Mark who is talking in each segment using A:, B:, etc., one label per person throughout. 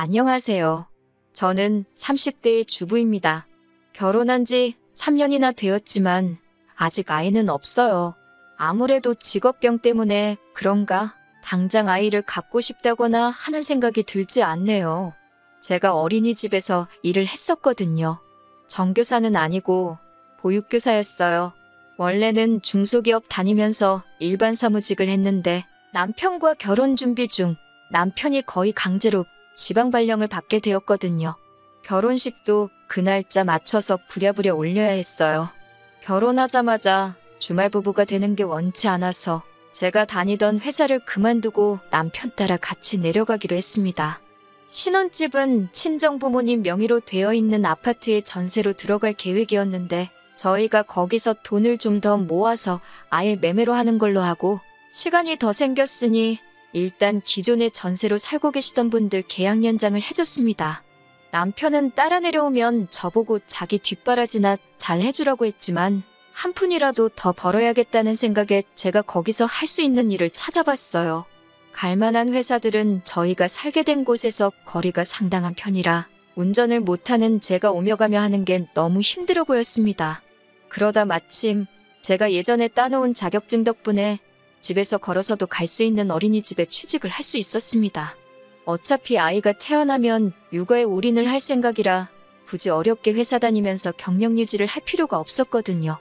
A: 안녕하세요. 저는 30대의 주부입니다. 결혼한 지 3년이나 되었지만 아직 아이는 없어요. 아무래도 직업병 때문에 그런가 당장 아이를 갖고 싶다거나 하는 생각이 들지 않네요. 제가 어린이집에서 일을 했었거든요. 정교사는 아니고 보육교사였어요. 원래는 중소기업 다니면서 일반 사무직을 했는데 남편과 결혼 준비 중 남편이 거의 강제로 지방 발령을 받게 되었거든요. 결혼식도 그 날짜 맞춰서 부랴부랴 올려야 했어요. 결혼하자마자 주말 부부가 되는 게 원치 않아서 제가 다니던 회사를 그만두고 남편 따라 같이 내려가기로 했습니다. 신혼집은 친정부모님 명의로 되어 있는 아파트에 전세로 들어갈 계획이었는데 저희가 거기서 돈을 좀 더 모아서 아예 매매로 하는 걸로 하고 시간이 더 생겼으니 일단 기존에 전세로 살고 계시던 분들 계약 연장을 해줬습니다. 남편은 따라 내려오면 저보고 자기 뒷바라지나 잘 해주라고 했지만 한 푼이라도 더 벌어야겠다는 생각에 제가 거기서 할 수 있는 일을 찾아봤어요. 갈만한 회사들은 저희가 살게 된 곳에서 거리가 상당한 편이라 운전을 못하는 제가 오며 가며 하는 게 너무 힘들어 보였습니다. 그러다 마침 제가 예전에 따놓은 자격증 덕분에 집에서 걸어서도 갈 수 있는 어린이집에 취직을 할 수 있었습니다. 어차피 아이가 태어나면 육아에 올인을 할 생각이라 굳이 어렵게 회사 다니면서 경력 유지를 할 필요가 없었거든요.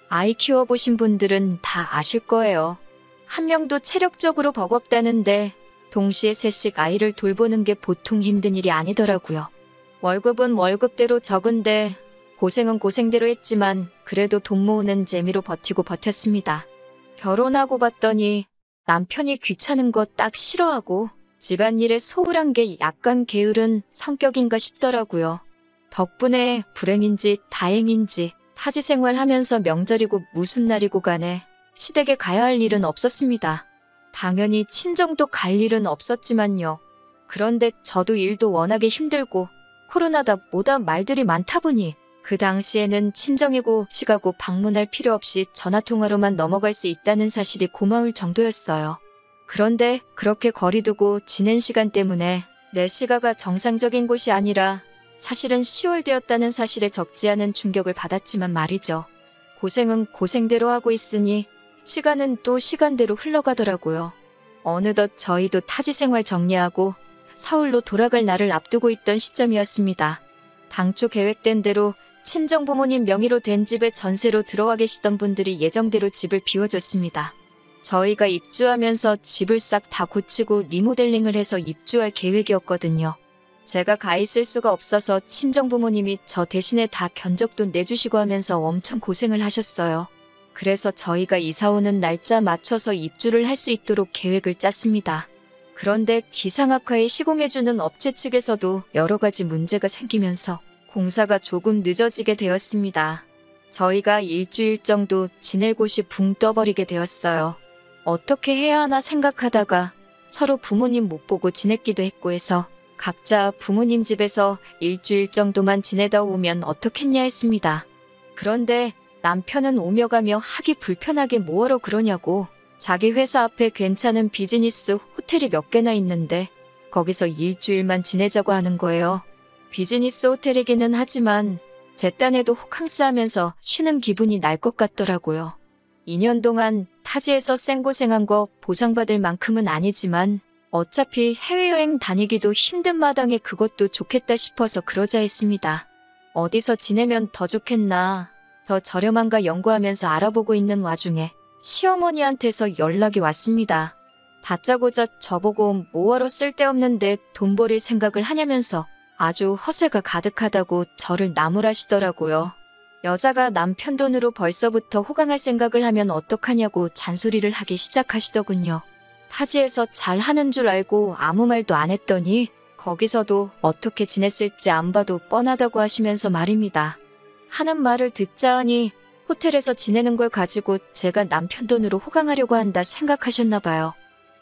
A: 아이 키워보신 분들은 다 아실 거예요. 한 명도 체력적으로 버겁다는데 동시에 셋씩 아이를 돌보는 게 보통 힘든 일이 아니더라고요. 월급은 월급대로 적은데 고생은 고생대로 했지만 그래도 돈 모으는 재미로 버티고 버텼습니다. 결혼하고 봤더니 남편이 귀찮은 거 딱 싫어하고 집안일에 소홀한 게 약간 게으른 성격인가 싶더라고요. 덕분에 불행인지 다행인지 타지 생활하면서 명절이고 무슨 날이고 간에 시댁에 가야 할 일은 없었습니다. 당연히 친정도 갈 일은 없었지만요. 그런데 저도 일도 워낙에 힘들고 코로나다 뭐다 말들이 많다 보니 그 당시에는 친정이고 시가고 방문할 필요 없이 전화통화로만 넘어갈 수 있다는 사실이 고마울 정도였어요. 그런데 그렇게 거리 두고 지낸 시간 때문에 내 시가가 정상적인 곳이 아니라 사실은 10월 되었다는 사실에 적지 않은 충격을 받았지만 말이죠. 고생은 고생대로 하고 있으니 시간은 또 시간대로 흘러가더라고요. 어느덧 저희도 타지 생활 정리하고 서울로 돌아갈 날을 앞두고 있던 시점이었습니다. 당초 계획된 대로 친정 부모님 명의로 된 집에 전세로 들어와 계시던 분들이 예정대로 집을 비워줬습니다. 저희가 입주하면서 집을 싹 다 고치고 리모델링을 해서 입주할 계획이었거든요. 제가 가 있을 수가 없어서 친정 부모님이 저 대신에 다 견적돈 내주시고 하면서 엄청 고생을 하셨어요. 그래서 저희가 이사 오는 날짜 맞춰서 입주를 할 수 있도록 계획을 짰습니다. 그런데 기상악화에 시공해주는 업체 측에서도 여러 가지 문제가 생기면서 공사가 조금 늦어지게 되었습니다. 저희가 일주일 정도 지낼 곳이 붕 떠버리게 되었어요. 어떻게 해야 하나 생각하다가 서로 부모님 못 보고 지냈기도 했고 해서 각자 부모님 집에서 일주일 정도만 지내다 오면 어떻겠냐 했습니다. 그런데 남편은 오며 가며 하기 불편하게 뭐하러 그러냐고 자기 회사 앞에 괜찮은 비즈니스 호텔이 몇 개나 있는데 거기서 일주일만 지내자고 하는 거예요. 비즈니스 호텔이기는 하지만 제 딴에도 호캉스하면서 쉬는 기분이 날 것 같더라고요. 2년 동안 타지에서 생고생한 거 보상받을 만큼은 아니지만 어차피 해외여행 다니기도 힘든 마당에 그것도 좋겠다 싶어서 그러자 했습니다. 어디서 지내면 더 좋겠나 더 저렴한가 연구하면서 알아보고 있는 와중에 시어머니한테서 연락이 왔습니다. 다짜고짜 저보고 뭐하러 쓸데없는데 돈 버릴 생각을 하냐면서 아주 허세가 가득하다고 저를 나무라시더라고요. 여자가 남편 돈으로 벌써부터 호강할 생각을 하면 어떡하냐고 잔소리를 하기 시작하시더군요. 타지에서 잘하는 줄 알고 아무 말도 안 했더니 거기서도 어떻게 지냈을지 안 봐도 뻔하다고 하시면서 말입니다. 하는 말을 듣자 하니 호텔에서 지내는 걸 가지고 제가 남편 돈으로 호강하려고 한다 생각하셨나 봐요.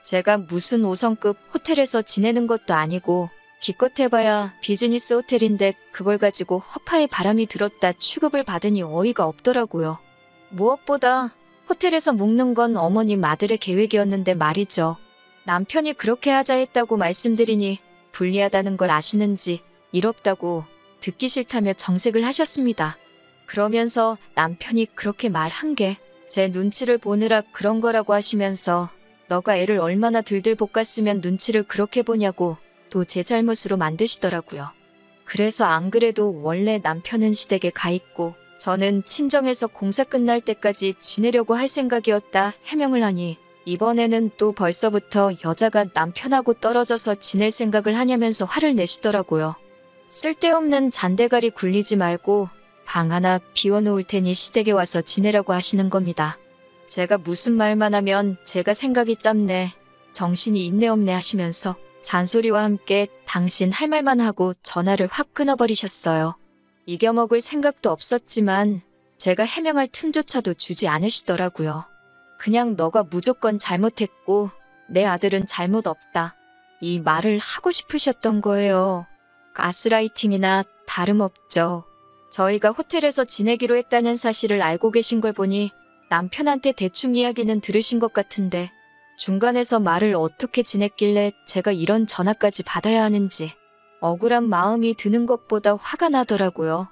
A: 제가 무슨 5성급 호텔에서 지내는 것도 아니고 기껏 해봐야 비즈니스 호텔인데 그걸 가지고 허파에 바람이 들었다 취급을 받으니 어이가 없더라고요. 무엇보다 호텔에서 묵는 건 어머님 아들의 계획이었는데 말이죠. 남편이 그렇게 하자 했다고 말씀드리니 불리하다는 걸 아시는지 이롭다고 듣기 싫다며 정색을 하셨습니다. 그러면서 남편이 그렇게 말한 게 제 눈치를 보느라 그런 거라고 하시면서 너가 애를 얼마나 들들 볶았으면 눈치를 그렇게 보냐고 또 제 잘못으로 만드시더라고요. 그래서 안 그래도 원래 남편은 시댁에 가 있고 저는 친정에서 공사 끝날 때까지 지내려고 할 생각이었다 해명을 하니 이번에는 또 벌써부터 여자가 남편하고 떨어져서 지낼 생각을 하냐면서 화를 내시더라고요. 쓸데없는 잔대가리 굴리지 말고 방 하나 비워놓을 테니 시댁에 와서 지내라고 하시는 겁니다. 제가 무슨 말만 하면 제가 생각이 짧네, 정신이 있네 없네 하시면서 잔소리와 함께 당신 할 말만 하고 전화를 확 끊어버리셨어요. 이겨먹을 생각도 없었지만 제가 해명할 틈조차도 주지 않으시더라고요. 그냥 너가 무조건 잘못했고 내 아들은 잘못 없다, 이 말을 하고 싶으셨던 거예요. 가스라이팅이나 다름없죠. 저희가 호텔에서 지내기로 했다는 사실을 알고 계신 걸 보니 남편한테 대충 이야기는 들으신 것 같은데 중간에서 말을 어떻게 지냈길래 제가 이런 전화까지 받아야 하는지 억울한 마음이 드는 것보다 화가 나더라고요.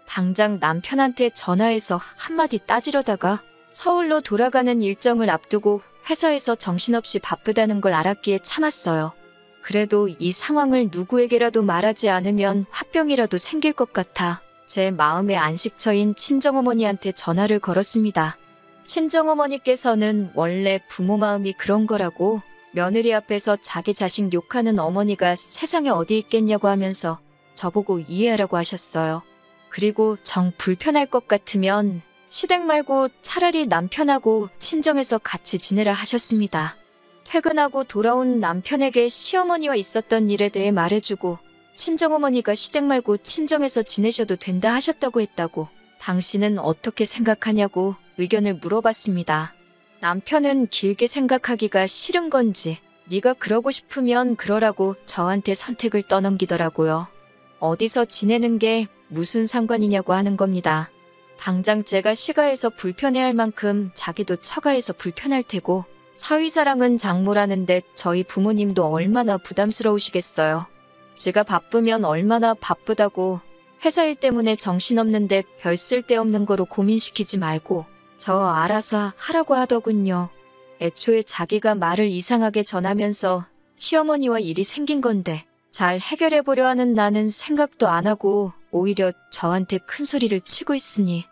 A: 당장 남편한테 전화해서 한마디 따지려다가 서울로 돌아가는 일정을 앞두고 회사에서 정신없이 바쁘다는 걸 알았기에 참았어요. 그래도 이 상황을 누구에게라도 말하지 않으면 화병이라도 생길 것 같아 제 마음의 안식처인 친정어머니한테 전화를 걸었습니다. 친정어머니께서는 원래 부모 마음이 그런 거라고 며느리 앞에서 자기 자식 욕하는 어머니가 세상에 어디 있겠냐고 하면서 저보고 이해하라고 하셨어요. 그리고 정 불편할 것 같으면 시댁 말고 차라리 남편하고 친정에서 같이 지내라 하셨습니다. 퇴근하고 돌아온 남편에게 시어머니와 있었던 일에 대해 말해주고 친정어머니가 시댁 말고 친정에서 지내셔도 된다 하셨다고 했다고 당신은 어떻게 생각하냐고 의견을 물어봤습니다. 남편은 길게 생각하기가 싫은 건지 네가 그러고 싶으면 그러라고 저한테 선택을 떠넘기더라고요. 어디서 지내는 게 무슨 상관이냐고 하는 겁니다. 당장 제가 시가해서 불편해할 만큼 자기도 처가해서 불편할 테고 사위사랑은 장모라는데 저희 부모님도 얼마나 부담스러우시겠어요. 지가 바쁘면 얼마나 바쁘다고 회사 일 때문에 정신없는데 별 쓸데없는 거로 고민시키지 말고 저 알아서 하라고 하더군요. 애초에 자기가 말을 이상하게 전하면서 시어머니와 일이 생긴 건데 잘 해결해보려 하는 나는 생각도 안 하고 오히려 저한테 큰 소리를 치고 있으니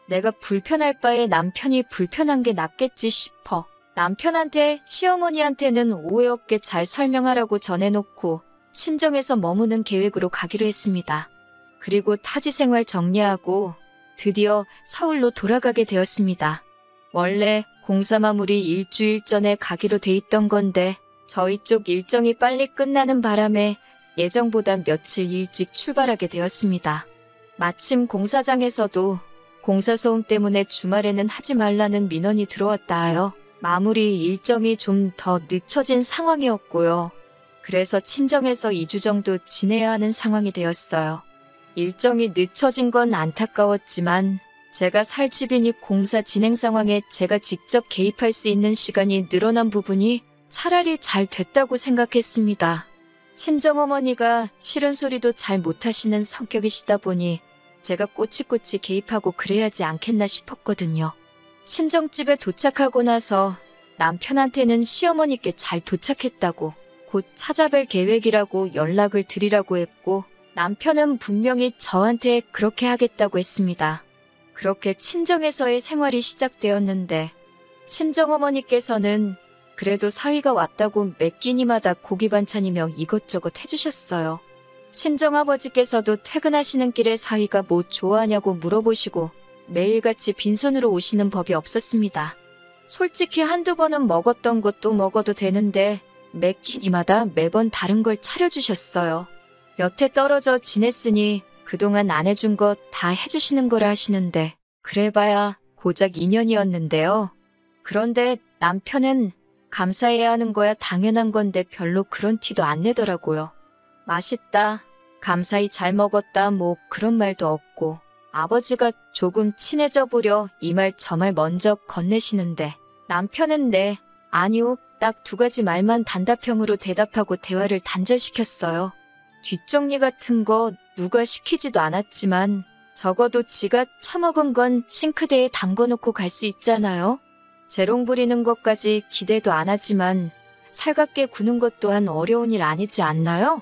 A: 내가 불편할 바에 남편이 불편한 게 낫겠지 싶어 남편한테 시어머니한테는 오해 없게 잘 설명하라고 전해놓고 친정에서 머무는 계획으로 가기로 했습니다. 그리고 타지 생활 정리하고 드디어 서울로 돌아가게 되었습니다. 원래 공사 마무리 일주일 전에 가기로 돼 있던 건데 저희 쪽 일정이 빨리 끝나는 바람에 예정보다 며칠 일찍 출발하게 되었습니다. 마침 공사장에서도 공사 소음 때문에 주말에는 하지 말라는 민원이 들어왔다 하여 마무리 일정이 좀 더 늦춰진 상황이었고요. 그래서 친정에서 2주 정도 지내야 하는 상황이 되었어요. 일정이 늦춰진 건 안타까웠지만 제가 살 집이니 공사 진행 상황에 제가 직접 개입할 수 있는 시간이 늘어난 부분이 차라리 잘 됐다고 생각했습니다. 친정어머니가 싫은 소리도 잘 못하시는 성격이시다 보니 제가 꼬치꼬치 개입하고 그래야지 않겠나 싶었거든요. 친정집에 도착하고 나서 남편한테는 시어머니께 잘 도착했다고 곧 찾아뵐 계획이라고 연락을 드리라고 했고 남편은 분명히 저한테 그렇게 하겠다고 했습니다. 그렇게 친정에서의 생활이 시작되었는데 친정어머니께서는 그래도 사위가 왔다고 매 끼니마다 고기 반찬이며 이것저것 해주셨어요. 친정아버지께서도 퇴근하시는 길에 사위가 뭐 좋아하냐고 물어보시고 매일같이 빈손으로 오시는 법이 없었습니다. 솔직히 한두 번은 먹었던 것도 먹어도 되는데 매 끼니마다 매번 다른 걸 차려주셨어요. 여태 떨어져 지냈으니 그동안 안 해준 거 다 해주시는 거라 하시는데 그래봐야 고작 2년이었는데요. 그런데 남편은 감사해야 하는 거야 당연한 건데 별로 그런 티도 안 내더라고요. 맛있다, 감사히 잘 먹었다 뭐 그런 말도 없고 아버지가 조금 친해져 보려 이 말 저 말 먼저 건네시는데 남편은 네, 아니요, 딱 두 가지 말만 단답형으로 대답하고 대화를 단절시켰어요. 뒷정리 같은 거 누가 시키지도 않았지만 적어도 지가 처먹은 건 싱크대에 담궈놓고 갈 수 있잖아요. 재롱 부리는 것까지 기대도 안 하지만 살갑게 구는 것 또한 어려운 일 아니지 않나요?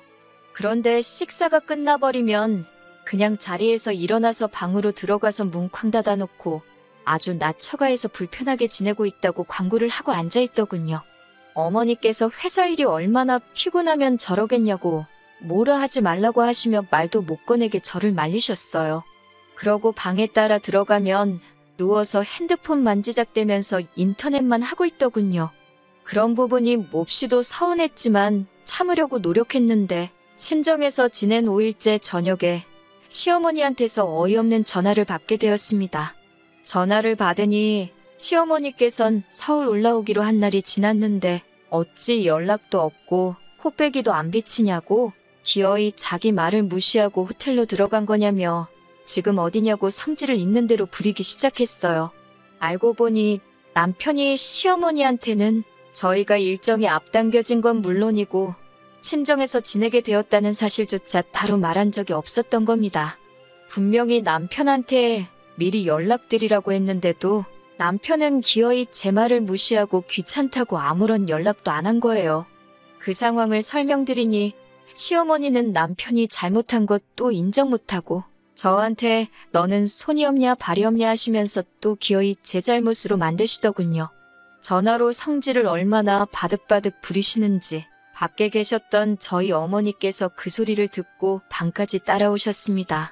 A: 그런데 식사가 끝나버리면 그냥 자리에서 일어나서 방으로 들어가서 문 쾅 닫아놓고 아주 낮처가에서 불편하게 지내고 있다고 광고를 하고 앉아있더군요. 어머니께서 회사 일이 얼마나 피곤하면 저러겠냐고 뭐라 하지 말라고 하시며 말도 못 꺼내게 저를 말리셨어요. 그러고 방에 따라 들어가면 누워서 핸드폰 만지작대면서 인터넷만 하고 있더군요. 그런 부분이 몹시도 서운했지만 참으려고 노력했는데 친정에서 지낸 5일째 저녁에 시어머니한테서 어이없는 전화를 받게 되었습니다. 전화를 받으니 시어머니께선 서울 올라오기로 한 날이 지났는데 어찌 연락도 없고 코빼기도 안 비치냐고 기어이 자기 말을 무시하고 호텔로 들어간 거냐며 지금 어디냐고 성질을 있는 대로 부리기 시작했어요. 알고 보니 남편이 시어머니한테는 저희가 일정이 앞당겨진 건 물론이고 친정에서 지내게 되었다는 사실조차 따로 말한 적이 없었던 겁니다. 분명히 남편한테 미리 연락드리라고 했는데도 남편은 기어이 제 말을 무시하고 귀찮다고 아무런 연락도 안 한 거예요. 그 상황을 설명드리니 시어머니는 남편이 잘못한 것도 인정 못하고 저한테 너는 손이 없냐 발이 없냐 하시면서 또 기어이 제 잘못으로 만드시더군요. 전화로 성질을 얼마나 바득바득 부리시는지 밖에 계셨던 저희 어머니께서 그 소리를 듣고 방까지 따라오셨습니다.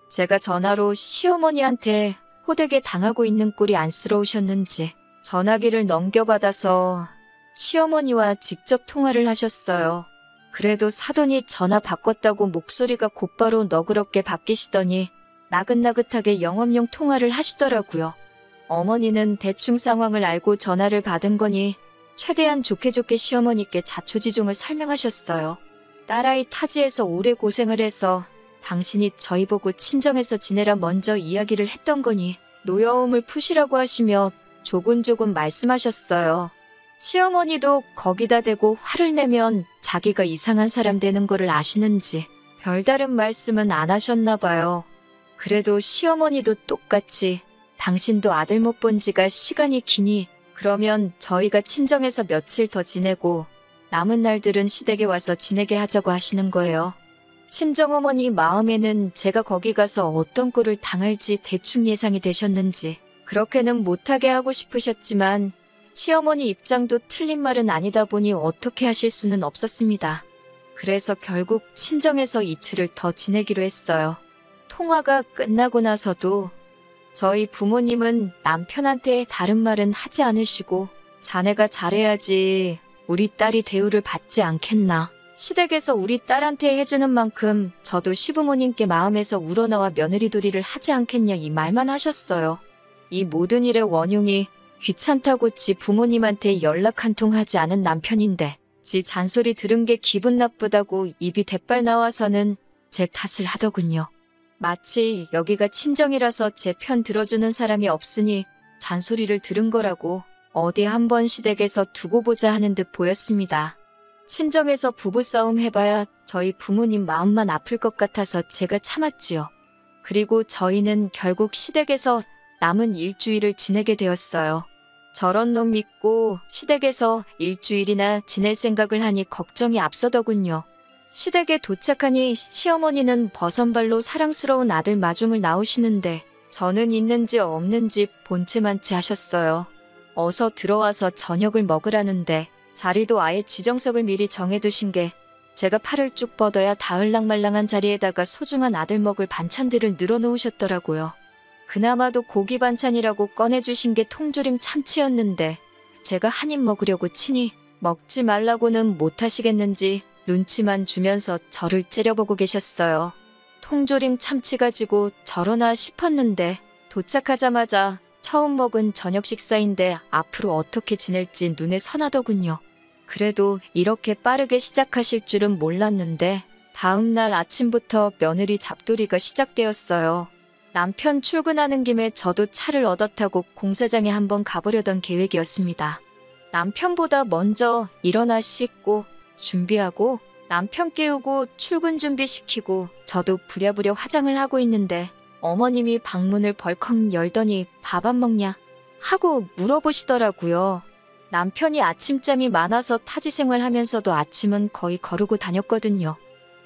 A: 제가 전화로 시어머니한테 호되게 당하고 있는 꼴이 안쓰러우셨는지 전화기를 넘겨받아서 시어머니와 직접 통화를 하셨어요. 그래도 사돈이 전화 바꿨다고 목소리가 곧바로 너그럽게 바뀌시더니 나긋나긋하게 영업용 통화를 하시더라고요. 어머니는 대충 상황을 알고 전화를 받은 거니 최대한 좋게 시어머니께 자초지종을 설명하셨어요. 딸아이 타지에서 오래 고생을 해서 당신이 저희 보고 친정에서 지내라 먼저 이야기를 했던 거니 노여움을 푸시라고 하시며 조곤조곤 말씀하셨어요. 시어머니도 거기다 대고 화를 내면 자기가 이상한 사람 되는 거를 아시는지 별다른 말씀은 안 하셨나 봐요. 그래도 시어머니도 똑같이 당신도 아들 못 본 지가 시간이 기니 그러면 저희가 친정에서 며칠 더 지내고 남은 날들은 시댁에 와서 지내게 하자고 하시는 거예요. 친정어머니 마음에는 제가 거기 가서 어떤 꼴을 당할지 대충 예상이 되셨는지 그렇게는 못하게 하고 싶으셨지만 시어머니 입장도 틀린 말은 아니다 보니 어떻게 하실 수는 없었습니다. 그래서 결국 친정에서 이틀을 더 지내기로 했어요. 통화가 끝나고 나서도 저희 부모님은 남편한테 다른 말은 하지 않으시고 자네가 잘해야지 우리 딸이 대우를 받지 않겠나. 시댁에서 우리 딸한테 해주는 만큼 저도 시부모님께 마음에서 우러나와 며느리돌이를 하지 않겠냐 이 말만 하셨어요. 이 모든 일의 원흉이 귀찮다고 지 부모님한테 연락 한 통 하지 않은 남편인데 지 잔소리 들은 게 기분 나쁘다고 입이 대빨 나와서는 제 탓을 하더군요. 마치 여기가 친정이라서 제 편 들어주는 사람이 없으니 잔소리를 들은 거라고 어디 한번 시댁에서 두고 보자 하는 듯 보였습니다. 친정에서 부부싸움 해봐야 저희 부모님 마음만 아플 것 같아서 제가 참았지요. 그리고 저희는 결국 시댁에서 남은 일주일을 지내게 되었어요. 저런 놈 믿고 시댁에서 일주일이나 지낼 생각을 하니 걱정이 앞서더군요. 시댁에 도착하니 시어머니는 버선발로 사랑스러운 아들 마중을 나오시는데 저는 있는지 없는지 본체만치 하셨어요. 어서 들어와서 저녁을 먹으라는데 자리도 아예 지정석을 미리 정해두신 게 제가 팔을 쭉 뻗어야 닿을랑말랑한 자리에다가 소중한 아들 먹을 반찬들을 늘어놓으셨더라고요. 그나마도 고기 반찬이라고 꺼내주신 게 통조림 참치였는데 제가 한 입 먹으려고 치니 먹지 말라고는 못하시겠는지 눈치만 주면서 저를 째려보고 계셨어요. 통조림 참치 가지고 저러나 싶었는데 도착하자마자 처음 먹은 저녁 식사인데 앞으로 어떻게 지낼지 눈에 선하더군요. 그래도 이렇게 빠르게 시작하실 줄은 몰랐는데 다음 날 아침부터 며느리 잡돌이가 시작되었어요. 남편 출근하는 김에 저도 차를 얻어 타고 공사장에 한번 가보려던 계획이었습니다. 남편보다 먼저 일어나 씻고 준비하고 남편 깨우고 출근 준비시키고 저도 부랴부랴 화장을 하고 있는데 어머님이 방문을 벌컥 열더니 밥 안 먹냐 하고 물어보시더라고요. 남편이 아침잠이 많아서 타지 생활하면서도 아침은 거의 거르고 다녔거든요.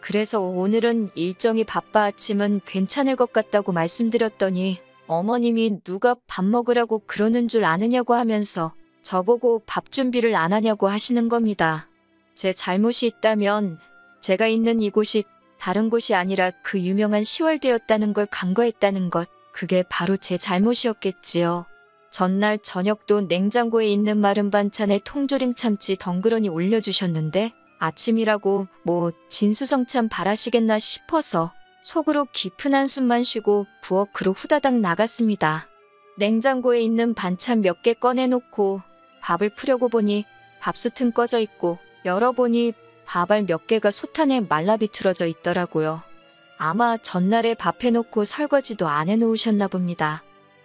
A: 그래서 오늘은 일정이 바빠 아침은 괜찮을 것 같다고 말씀드렸더니 어머님이 누가 밥 먹으라고 그러는 줄 아느냐고 하면서 저보고 밥 준비를 안 하냐고 하시는 겁니다. 제 잘못이 있다면 제가 있는 이곳이 다른 곳이 아니라 그 유명한 시월드였다는 걸 간과했다는 것, 그게 바로 제 잘못이었겠지요. 전날 저녁도 냉장고에 있는 마른 반찬에 통조림 참치 덩그러니 올려주셨는데 아침이라고 뭐 진수성찬 바라시겠나 싶어서 속으로 깊은 한숨만 쉬고 부엌으로 후다닥 나갔습니다. 냉장고에 있는 반찬 몇 개 꺼내놓고 밥을 푸려고 보니 밥솥은 꺼져 있고 열어보니 밥알 몇 개가 솥안에 말라 비틀어져 있더라고요. 아마 전날에 밥 해놓고 설거지도 안 해놓으셨나 봅니다.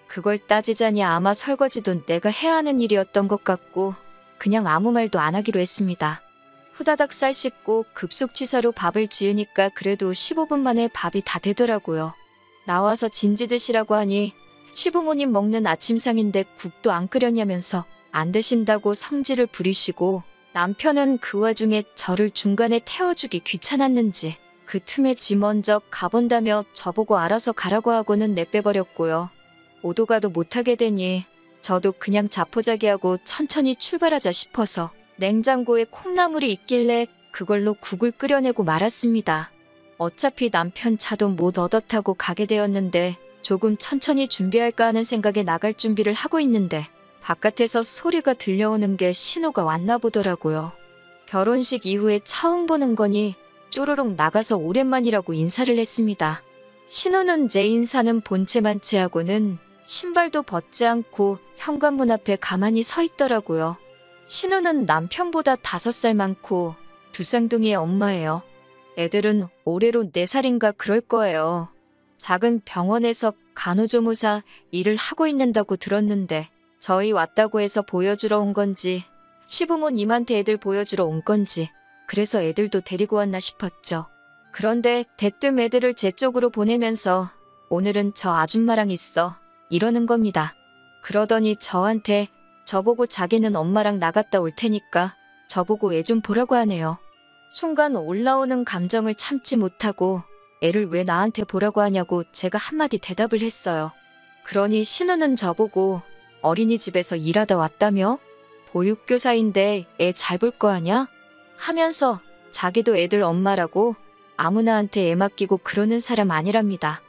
A: 그걸 따지자니 아마 설거지도 내가 해야 하는 일이었던 것 같고 그냥 아무 말도 안 하기로 했습니다. 후다닥 쌀 씻고 급속 취사로 밥을 지으니까 그래도 15분 만에 밥이 다 되더라고요. 나와서 진지 드시라고 하니 시부모님 먹는 아침상인데 국도 안 끓였냐면서 안 드신다고 성질을 부리시고 남편은 그 와중에 저를 중간에 태워주기 귀찮았는지 그 틈에 지 먼저 가본다며 저보고 알아서 가라고 하고는 내빼버렸고요. 오도 가도 못하게 되니 저도 그냥 자포자기하고 천천히 출발하자 싶어서 냉장고에 콩나물이 있길래 그걸로 국을 끓여내고 말았습니다. 어차피 남편 차도 못 얻어 타고 가게 되었는데 조금 천천히 준비할까 하는 생각에 나갈 준비를 하고 있는데 바깥에서 소리가 들려오는 게 신호가 왔나 보더라고요. 결혼식 이후에 처음 보는 거니 쪼르륵 나가서 오랜만이라고 인사를 했습니다. 신호는 제 인사는 본체만 채하고는 신발도 벗지 않고 현관문 앞에 가만히 서 있더라고요. 신우는 남편보다 5살 많고 두 쌍둥이의 엄마예요. 애들은 올해로 4살인가 그럴 거예요. 작은 병원에서 간호조무사 일을 하고 있는다고 들었는데 저희 왔다고 해서 보여주러 온 건지 시부모님한테 애들 보여주러 온 건지 그래서 애들도 데리고 왔나 싶었죠. 그런데 대뜸 애들을 제 쪽으로 보내면서 오늘은 저 아줌마랑 있어 이러는 겁니다. 그러더니 저한테 저보고 자기는 엄마랑 나갔다 올 테니까 저보고 애 좀 보라고 하네요. 순간 올라오는 감정을 참지 못하고 애를 왜 나한테 보라고 하냐고 제가 한마디 대답을 했어요. 그러니 신우는 저보고 어린이집에서 일하다 왔다며? 보육교사인데 애 잘 볼 거 아냐? 하면서 자기도 애들 엄마라고 아무나한테 애 맡기고 그러는 사람 아니랍니다.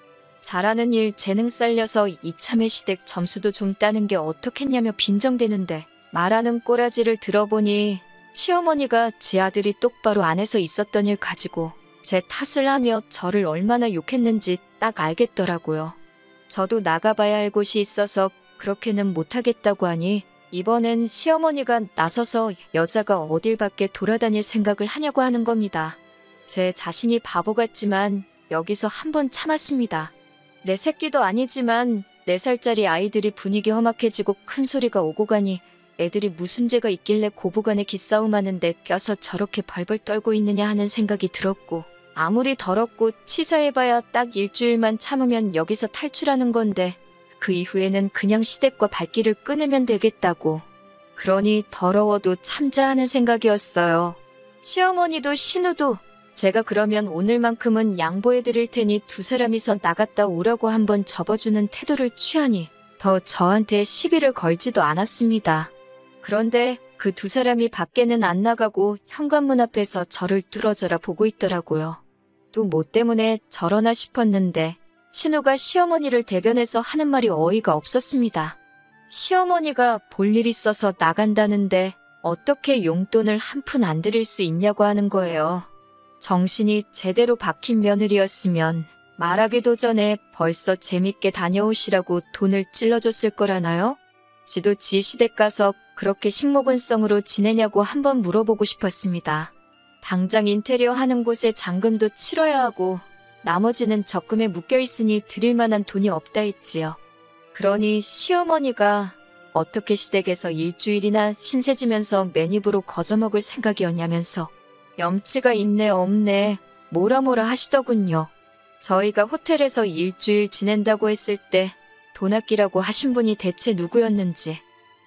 A: 잘하는 일 재능 살려서 이참에 시댁 점수도 좀 따는 게 어떻겠냐며 빈정대는데 말하는 꼬라지를 들어보니 시어머니가 지 아들이 똑바로 안 해서 있었던 일 가지고 제 탓을 하며 저를 얼마나 욕했는지 딱 알겠더라고요. 저도 나가봐야 할 곳이 있어서 그렇게는 못하겠다고 하니 이번엔 시어머니가 나서서 여자가 어딜 밖에 돌아다닐 생각을 하냐고 하는 겁니다. 제 자신이 바보 같지만 여기서 한번 참았습니다. 내 새끼도 아니지만 4살짜리 아이들이 분위기 험악해지고 큰 소리가 오고 가니 애들이 무슨 죄가 있길래 고부간에 기싸움하는데 껴서 저렇게 벌벌 떨고 있느냐 하는 생각이 들었고 아무리 더럽고 치사해봐야 딱 일주일만 참으면 여기서 탈출하는 건데 그 이후에는 그냥 시댁과 발길을 끊으면 되겠다고. 그러니 더러워도 참자 하는 생각이었어요. 시어머니도 신우도 제가 그러면 오늘만큼은 양보해드릴 테니 두 사람이서 나갔다 오라고 한번 접어주는 태도를 취하니 더 저한테 시비를 걸지도 않았습니다. 그런데 그 두 사람이 밖에는 안 나가고 현관문 앞에서 저를 뚫어져라 보고 있더라고요. 또 뭐 때문에 저러나 싶었는데 신우가 시어머니를 대변해서 하는 말이 어이가 없었습니다. 시어머니가 볼 일 있어서 나간다는데 어떻게 용돈을 한 푼 안 드릴 수 있냐고 하는 거예요. 정신이 제대로 박힌 며느리였으면 말하기도 전에 벌써 재밌게 다녀오시라고 돈을 찔러줬을 거라나요? 지도 지 시댁 가서 그렇게 식모근성으로 지내냐고 한번 물어보고 싶었습니다. 당장 인테리어 하는 곳에 잔금도 치러야 하고 나머지는 적금에 묶여있으니 드릴 만한 돈이 없다 했지요. 그러니 시어머니가 어떻게 시댁에서 일주일이나 신세 지면서 맨입으로 거저먹을 생각이었냐면서 염치가 있네 없네 뭐라 하시더군요. 저희가 호텔에서 일주일 지낸다고 했을 때 돈 아끼라고 하신 분이 대체 누구였는지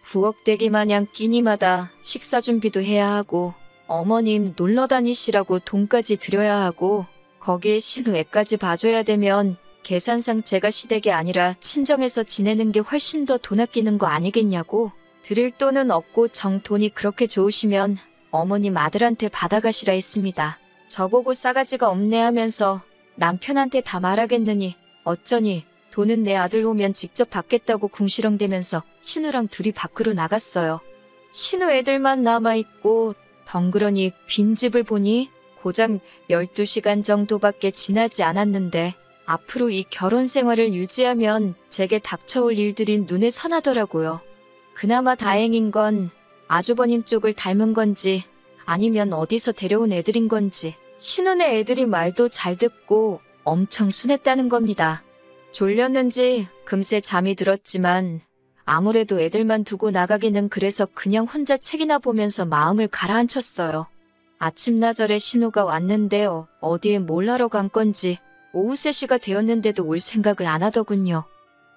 A: 부엌대기 마냥 끼니마다 식사 준비도 해야 하고 어머님 놀러 다니시라고 돈까지 드려야 하고 거기에 신우 애까지 봐줘야 되면 계산상 제가 시댁이 아니라 친정에서 지내는 게 훨씬 더 돈 아끼는 거 아니겠냐고. 드릴 돈은 없고 정 돈이 그렇게 좋으시면 어머님 아들한테 받아가시라 했습니다. 저보고 싸가지가 없네 하면서 남편한테 다 말하겠느니 어쩌니 돈은 내 아들 오면 직접 받겠다고 궁시렁대면서 신우랑 둘이 밖으로 나갔어요. 신우 애들만 남아있고 덩그러니 빈집을 보니 고작 12시간 정도밖에 지나지 않았는데 앞으로 이 결혼 생활을 유지하면 제게 닥쳐올 일들이 눈에 선하더라고요. 그나마 다행인 건 아주버님 쪽을 닮은 건지 아니면 어디서 데려온 애들인 건지 신우네 애들이 말도 잘 듣고 엄청 순했다는 겁니다. 졸렸는지 금세 잠이 들었지만 아무래도 애들만 두고 나가기는 그래서 그냥 혼자 책이나 보면서 마음을 가라앉혔어요. 아침나절에 신우가 왔는데요. 어디에 뭘 하러 간 건지 오후 3시가 되었는데도 올 생각을 안 하더군요.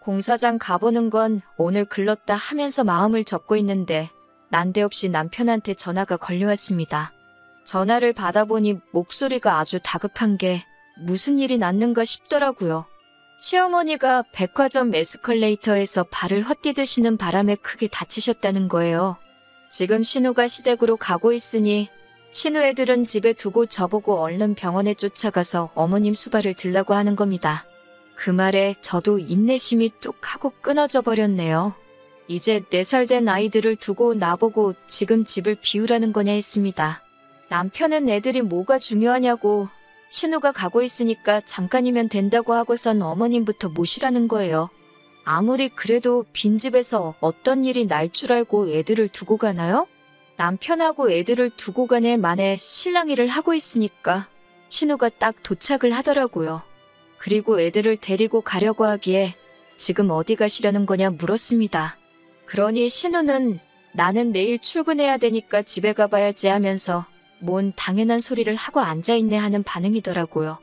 A: 공사장 가보는 건 오늘 글렀다 하면서 마음을 접고 있는데 난데없이 남편한테 전화가 걸려왔습니다. 전화를 받아보니 목소리가 아주 다급한 게 무슨 일이 났는가 싶더라고요. 시어머니가 백화점 에스컬레이터에서 발을 헛디드시는 바람에 크게 다치셨다는 거예요. 지금 신우가 시댁으로 가고 있으니 신우 애들은 집에 두고 저보고 얼른 병원에 쫓아가서 어머님 수발을 들라고 하는 겁니다. 그 말에 저도 인내심이 뚝 하고 끊어져 버렸네요. 이제 4살 된 아이들을 두고 나보고 지금 집을 비우라는 거냐 했습니다. 남편은 애들이 뭐가 중요하냐고 신우가 가고 있으니까 잠깐이면 된다고 하고선 어머님부터 모시라는 거예요. 아무리 그래도 빈집에서 어떤 일이 날 줄 알고 애들을 두고 가나요? 남편하고 애들을 두고 가네 만에 신랑 일을 하고 있으니까 신우가 딱 도착을 하더라고요. 그리고 애들을 데리고 가려고 하기에 지금 어디 가시려는 거냐 물었습니다. 그러니 신우는 나는 내일 출근해야 되니까 집에 가봐야지 하면서 뭔 당연한 소리를 하고 앉아있네 하는 반응이더라고요.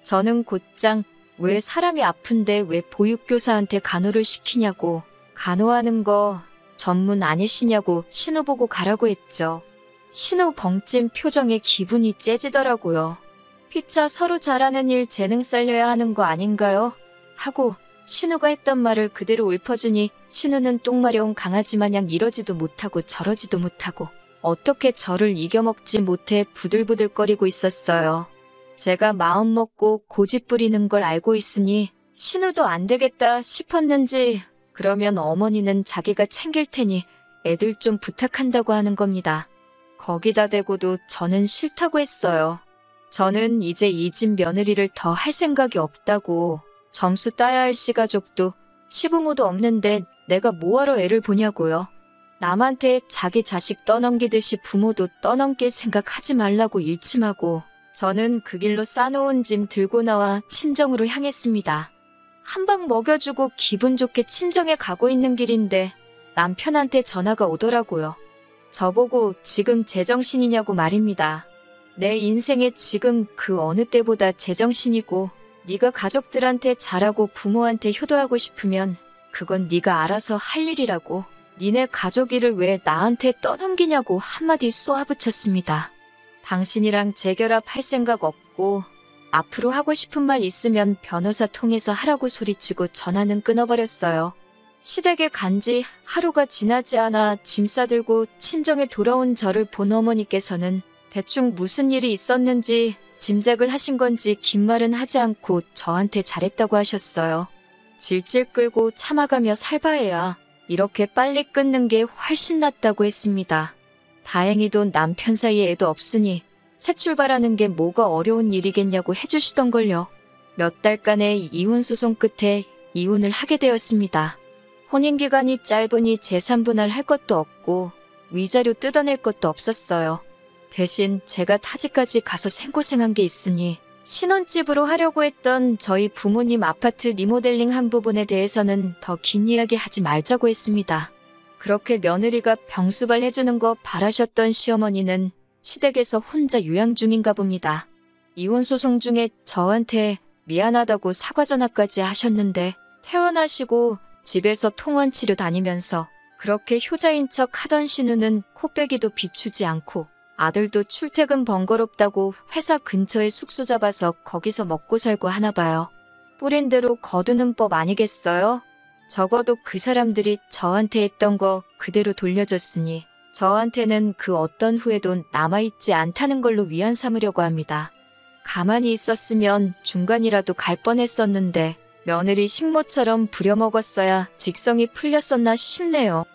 A: 저는 곧장 왜 사람이 아픈데 왜 보육교사한테 간호를 시키냐고 간호하는 거 전문 아니시냐고 신우 보고 가라고 했죠. 신우 벙찐 표정에 기분이 째지더라고요. 피차 서로 잘하는 일 재능 살려야 하는 거 아닌가요? 하고 신우가 했던 말을 그대로 읊어주니 신우는 똥마려운 강아지 마냥 이러지도 못하고 저러지도 못하고 어떻게 저를 이겨먹지 못해 부들부들거리고 있었어요. 제가 마음먹고 고집 부리는 걸 알고 있으니 신우도 안 되겠다 싶었는지 그러면 어머니는 자기가 챙길 테니 애들 좀 부탁한다고 하는 겁니다. 거기다 대고도 저는 싫다고 했어요. 저는 이제 이 집 며느리를 더 할 생각이 없다고. 점수 따야 할 시가족도 시부모도 없는데 내가 뭐하러 애를 보냐고요. 남한테 자기 자식 떠넘기듯이 부모도 떠넘길 생각하지 말라고 일침하고 저는 그 길로 싸놓은 짐 들고 나와 친정으로 향했습니다. 한 방 먹여주고 기분 좋게 친정에 가고 있는 길인데 남편한테 전화가 오더라고요. 저보고 지금 제정신이냐고 말입니다. 내 인생에 지금 그 어느 때보다 제정신이고 네가 가족들한테 잘하고 부모한테 효도하고 싶으면 그건 네가 알아서 할 일이라고. 니네 가족 일을 왜 나한테 떠넘기냐고 한마디 쏘아붙였습니다. 당신이랑 재결합할 생각 없고 앞으로 하고 싶은 말 있으면 변호사 통해서 하라고 소리치고 전화는 끊어버렸어요. 시댁에 간지 하루가 지나지 않아 짐 싸들고 친정에 돌아온 저를 본 어머니께서는 대충 무슨 일이 있었는지 짐작을 하신 건지 긴 말은 하지 않고 저한테 잘했다고 하셨어요. 질질 끌고 참아가며 살바해야 이렇게 빨리 끊는 게 훨씬 낫다고 했습니다. 다행히도 남편 사이에 애도 없으니 새 출발하는 게 뭐가 어려운 일이겠냐고 해주시던걸요. 몇 달간의 이혼 소송 끝에 이혼을 하게 되었습니다. 혼인기간이 짧으니 재산 분할할 것도 없고 위자료 뜯어낼 것도 없었어요. 대신 제가 타지까지 가서 생고생한 게 있으니 신혼집으로 하려고 했던 저희 부모님 아파트 리모델링 한 부분에 대해서는 더 긴 이야기 하지 말자고 했습니다. 그렇게 며느리가 병수발 해주는 거 바라셨던 시어머니는 시댁에서 혼자 요양 중인가 봅니다. 이혼 소송 중에 저한테 미안하다고 사과 전화까지 하셨는데 퇴원하시고 집에서 통원 치료 다니면서 그렇게 효자인 척 하던 신우는 코빼기도 비추지 않고 아들도 출퇴근 번거롭다고 회사 근처에 숙소 잡아서 거기서 먹고 살고 하나 봐요. 뿌린 대로 거두는 법 아니겠어요? 적어도 그 사람들이 저한테 했던 거 그대로 돌려줬으니 저한테는 그 어떤 후회도 남아있지 않다는 걸로 위안 삼으려고 합니다. 가만히 있었으면 중간이라도 갈 뻔했었는데 며느리 식모처럼 부려먹었어야 직성이 풀렸었나 싶네요.